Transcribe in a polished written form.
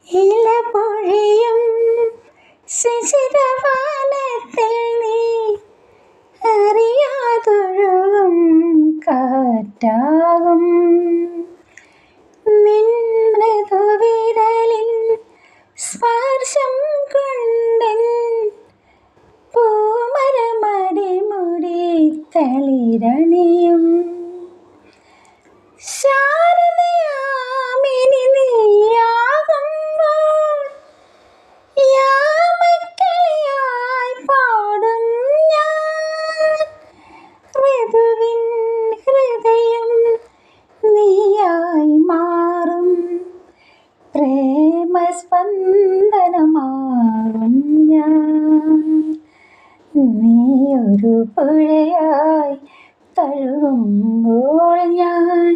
ഇലപൊഴിയും ശിശിരവനത്തിൽ നീ അറിയാതൊഴുകും കാറ്റാകും. നിൻ മൃദുവിരലിൻ സ്പർശം കൊണ്ടെൻ പൂമരമടിമുടി തളിരണിയും. ശാരദയാമിനി നീയാകുമ്പോൾ യാമക്കിളിയായി പാടും ഞാൻ. ഋതുവിൻ ഹൃദയം നീയായി മാറും, പ്രേമസ്പന്ദനമാകും ഞാൻ. നീയൊരു പുഴയായി തഴുകുമ്പോൾ ഞാൻ